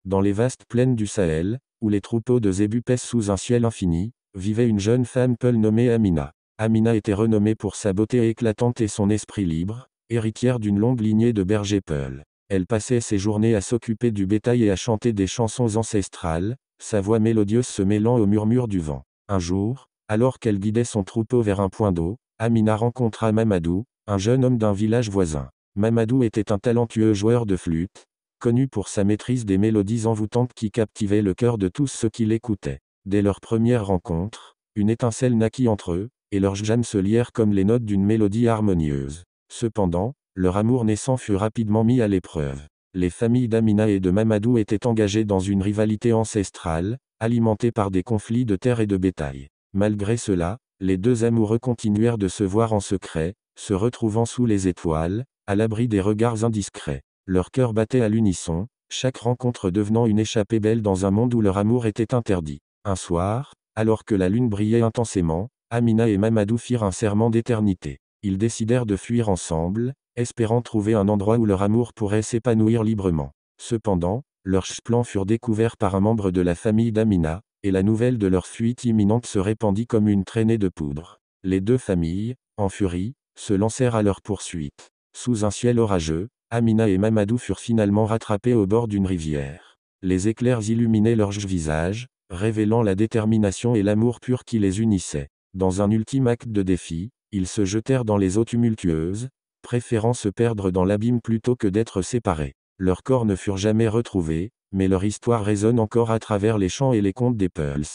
Dans les vastes plaines du Sahel, où les troupeaux de zébus pèsent sous un ciel infini, vivait une jeune femme peule nommée Amina. Amina était renommée pour sa beauté éclatante et son esprit libre, héritière d'une longue lignée de bergers peuls. Elle passait ses journées à s'occuper du bétail et à chanter des chansons ancestrales, sa voix mélodieuse se mêlant au murmure du vent. Un jour, alors qu'elle guidait son troupeau vers un point d'eau, Amina rencontra Mamadou, un jeune homme d'un village voisin. Mamadou était un talentueux joueur de flûte, connu pour sa maîtrise des mélodies envoûtantes qui captivaient le cœur de tous ceux qui l'écoutaient. Dès leur première rencontre, une étincelle naquit entre eux, et leurs jams se lièrent comme les notes d'une mélodie harmonieuse. Cependant, leur amour naissant fut rapidement mis à l'épreuve. Les familles d'Amina et de Mamadou étaient engagées dans une rivalité ancestrale, alimentée par des conflits de terre et de bétail. Malgré cela, les deux amoureux continuèrent de se voir en secret, se retrouvant sous les étoiles, à l'abri des regards indiscrets. Leurs cœurs battaient à l'unisson, chaque rencontre devenant une échappée belle dans un monde où leur amour était interdit. Un soir, alors que la lune brillait intensément, Amina et Mamadou firent un serment d'éternité. Ils décidèrent de fuir ensemble, espérant trouver un endroit où leur amour pourrait s'épanouir librement. Cependant, leurs plans furent découverts par un membre de la famille d'Amina, et la nouvelle de leur fuite imminente se répandit comme une traînée de poudre. Les deux familles, en furie, se lancèrent à leur poursuite. Sous un ciel orageux, Amina et Mamadou furent finalement rattrapés au bord d'une rivière. Les éclairs illuminaient leurs visages, révélant la détermination et l'amour pur qui les unissaient. Dans un ultime acte de défi, ils se jetèrent dans les eaux tumultueuses, préférant se perdre dans l'abîme plutôt que d'être séparés. Leurs corps ne furent jamais retrouvés, mais leur histoire résonne encore à travers les chants et les contes des Peuls.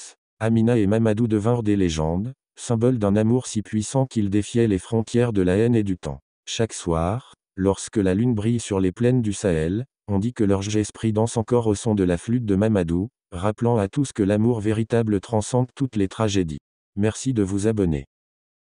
Amina et Mamadou devinrent des légendes, symboles d'un amour si puissant qu'ils défiaient les frontières de la haine et du temps. Chaque soir, lorsque la lune brille sur les plaines du Sahel, on dit que leur esprit danse encore au son de la flûte de Mamadou, rappelant à tous que l'amour véritable transcende toutes les tragédies. Merci de vous abonner.